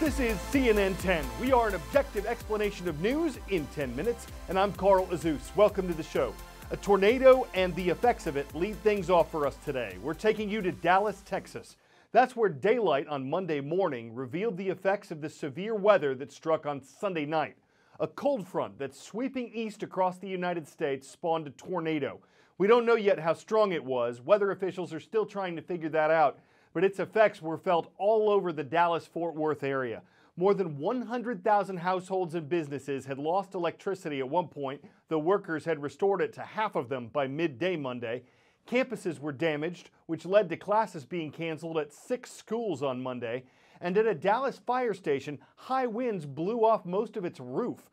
This is CNN 10. We are an objective explanation of news in 10 minutes, and I'm Carl Azus. Welcome to the show. A tornado and the effects of it lead things off for us today. We're taking you to Dallas, Texas. That's where daylight on Monday morning revealed the effects of the severe weather that struck on Sunday night. A cold front that's sweeping east across the United States spawned a tornado. We don't know yet how strong it was. Weather officials are still trying to figure that out, but its effects were felt all over the Dallas-Fort Worth area. More than 100,000 households and businesses had lost electricity at one point, though workers had restored it to half of them by midday Monday. Campuses were damaged, which led to classes being canceled at 6 schools on Monday. And at a Dallas fire station, high winds blew off most of its roof.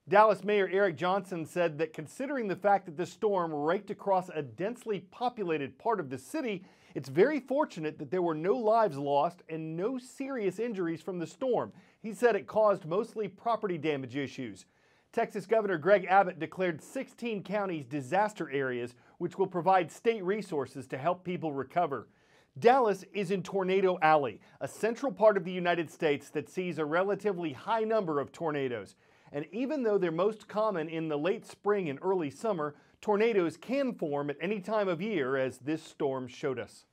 Dallas Mayor Eric Johnson said that considering the fact that the storm raked across a densely populated part of the city, it's very fortunate that there were no lives lost and no serious injuries from the storm. He said it caused mostly property damage issues. Texas Governor Greg Abbott declared 16 counties disaster areas, which will provide state resources to help people recover. Dallas is in Tornado Alley, a central part of the United States that sees a relatively high number of tornadoes. And even though they're most common in the late spring and early summer, tornadoes can form at any time of year, as this storm showed us.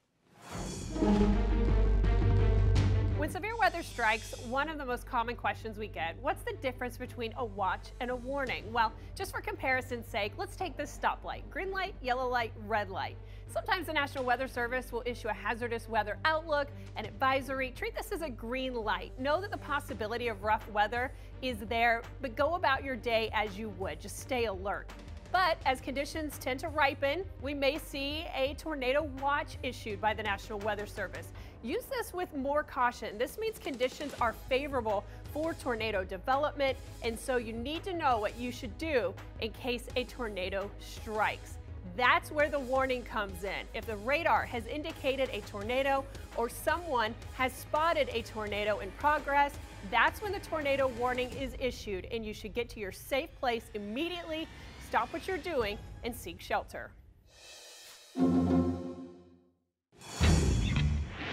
When severe weather strikes, one of the most common questions we get, what's the difference between a watch and a warning? Well, just for comparison's sake, let's take this stoplight. Green light, yellow light, red light. Sometimes the National Weather Service will issue a hazardous weather outlook, an advisory. Treat this as a green light. Know that the possibility of rough weather is there, but go about your day as you would. Just stay alert. But as conditions tend to ripen, we may see a tornado watch issued by the National Weather Service. Use this with more caution. This means conditions are favorable for tornado development, and so you need to know what you should do in case a tornado strikes. That's where the warning comes in. If the radar has indicated a tornado or someone has spotted a tornado in progress, that's when the tornado warning is issued, and you should get to your safe place immediately. Stop what you're doing and seek shelter.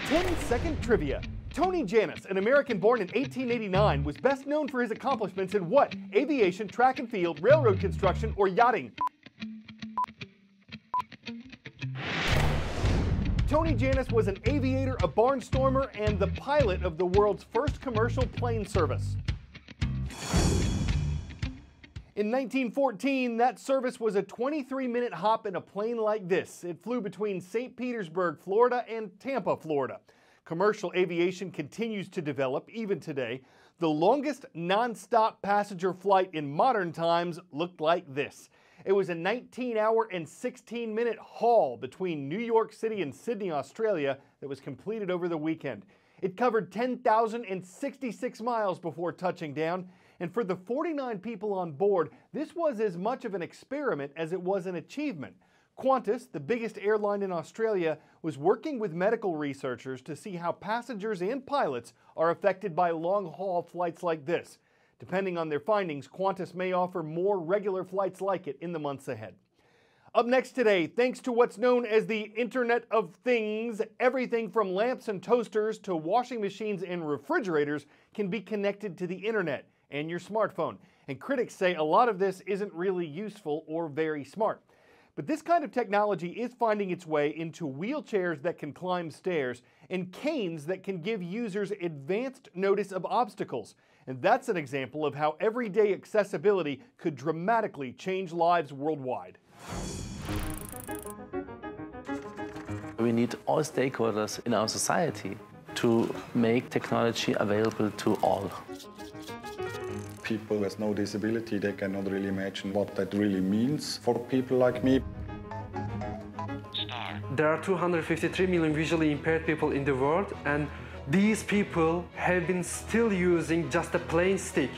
10-second trivia. Tony Janus, an American born in 1889, was best known for his accomplishments in what? Aviation, track and field, railroad construction, or yachting? Tony Janus was an aviator, a barnstormer, and the pilot of the world's first commercial plane service. In 1914, that service was a 23-minute hop in a plane like this. It flew between St. Petersburg, Florida, and Tampa, Florida. Commercial aviation continues to develop even today. The longest non-stop passenger flight in modern times looked like this. It was a 19-hour and 16-minute haul between New York City and Sydney, Australia, that was completed over the weekend. It covered 10,066 miles before touching down. And for the 49 people on board, this was as much of an experiment as it was an achievement. Qantas, the biggest airline in Australia, was working with medical researchers to see how passengers and pilots are affected by long-haul flights like this. Depending on their findings, Qantas may offer more regular flights like it in the months ahead. Up next today, thanks to what's known as the Internet of Things, everything from lamps and toasters to washing machines and refrigerators can be connected to the internet and your smartphone. And critics say a lot of this isn't really useful or very smart. But this kind of technology is finding its way into wheelchairs that can climb stairs and canes that can give users advanced notice of obstacles. And that's an example of how everyday accessibility could dramatically change lives worldwide. We need all stakeholders in our society to make technology available to all. People with no disability, they cannot really imagine what that really means for people like me. There are 253 million visually impaired people in the world, and these people have been still using just a plain stick.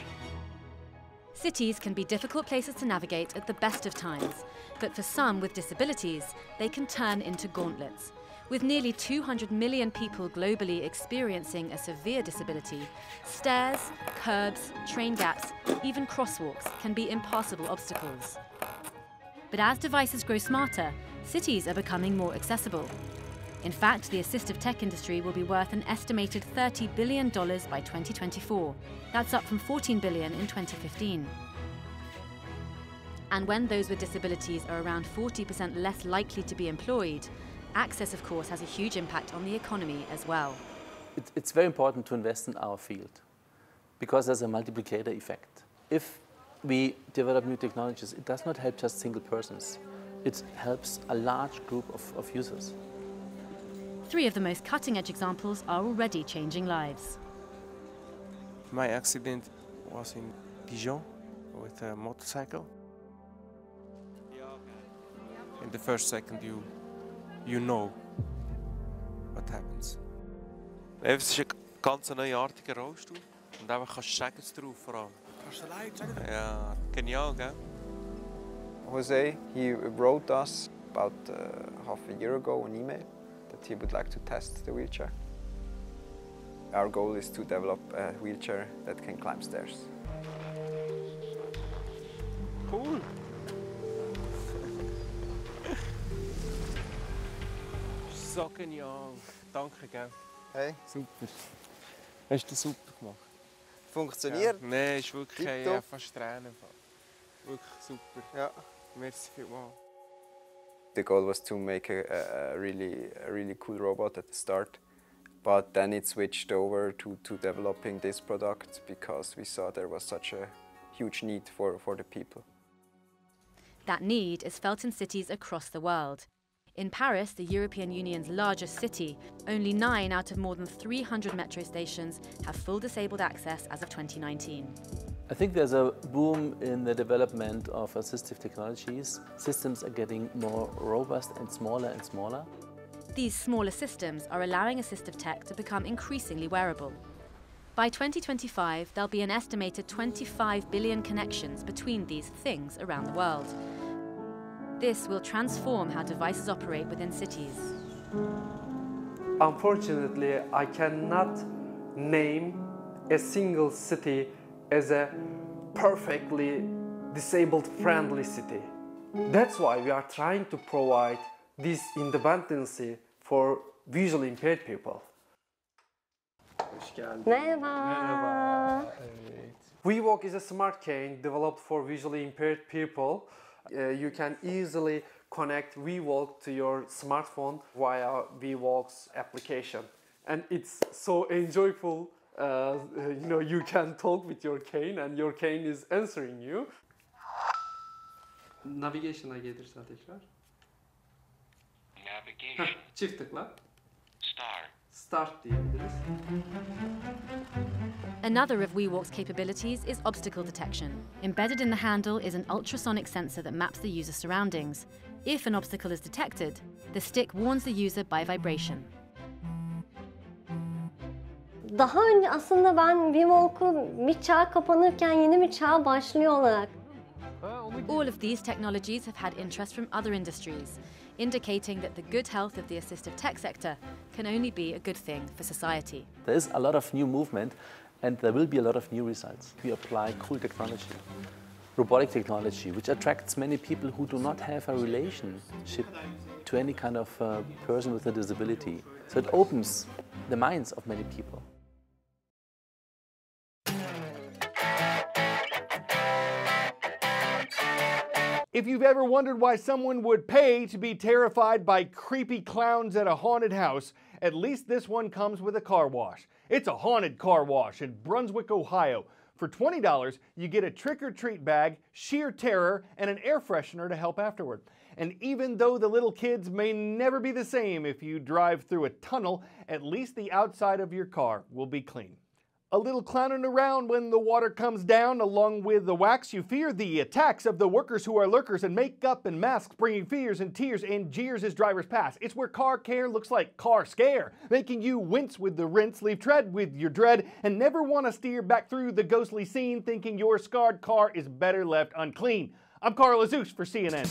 Cities can be difficult places to navigate at the best of times, but for some with disabilities, they can turn into gauntlets. With nearly 200 million people globally experiencing a severe disability, stairs, curbs, train gaps, even crosswalks can be impassable obstacles. But as devices grow smarter, cities are becoming more accessible. In fact, the assistive tech industry will be worth an estimated $30 billion by 2024. That's up from $14 billion in 2015. And when those with disabilities are around 40% less likely to be employed, access, of course, has a huge impact on the economy as well. It's very important to invest in our field because there's a multiplicator effect. If we develop new technologies, it does not help just single persons. It helps a large group of users. 3 of the most cutting-edge examples are already changing lives. My accident was in Dijon with a motorcycle. In the first second you know what happens. Es ist ein ganz neuartiger Rollstuhl und einfach kannst du sagen drauf vor allem. Kannst du leid sagen? Ja, genial, gell? Jose, he wrote us about half a year ago an email that he would like to test the wheelchair. Our goal is to develop a wheelchair that can climb stairs. Cool! So genial. Danke, gell? Hey. Super. Hast du super gemacht. Funktioniert? Ja. Nein, ist wirklich fast Tränen. Wirklich super. Ja. Merci vielmals. The goal was to make a really cool robot at the start, but then it switched over to developing this product because we saw there was such a huge need for the people. That need is felt in cities across the world. In Paris, the European Union's largest city, only 9 out of more than 300 metro stations have full disabled access as of 2019. I think there's a boom in the development of assistive technologies. Systems are getting more robust and smaller and smaller. These smaller systems are allowing assistive tech to become increasingly wearable. By 2025, there'll be an estimated 25 billion connections between these things around the world. This will transform how devices operate within cities. Unfortunately, I cannot name a single city as a perfectly disabled-friendly city. That's why we are trying to provide this independency for visually impaired people. Merhaba. WeWalk is a smart cane developed for visually impaired people. You can easily connect WeWalk to your smartphone via WeWalk's application. And it's so enjoyable. You can talk with your cane and your cane is answering you. Navigation'a gelirsen tekrar. Navigation. Çift tıkla. Start diyebiliriz. Another of WeWalk's capabilities is obstacle detection. Embedded in the handle is an ultrasonic sensor that maps the user's surroundings. If an obstacle is detected, the stick warns the user by vibration. Daha önce aslında ben WeWalk'u bir çağ kapanırken yeni bir çağ başlıyor olarak. All of these technologies have had interest from other industries, indicating that the good health of the assistive tech sector can only be a good thing for society. There is a lot of new movement and there will be a lot of new results. We apply cool technology, robotic technology, which attracts many people who do not have a relationship to any kind of person with a disability. So it opens the minds of many people. If you've ever wondered why someone would pay to be terrified by creepy clowns at a haunted house, at least this one comes with a car wash. It's a haunted car wash in Brunswick, Ohio. For $20, you get a trick-or-treat bag, sheer terror, and an air freshener to help afterward. And even though the little kids may never be the same if you drive through a tunnel, at least the outside of your car will be clean. A little clowning around when the water comes down along with the wax. You fear the attacks of the workers who are lurkers in makeup and masks, bringing fears and tears and jeers as drivers pass. It's where car care looks like car scare, making you wince with the rinse, leave tread with your dread, and never want to steer back through the ghostly scene thinking your scarred car is better left unclean. I'm Carl Azus for CNN.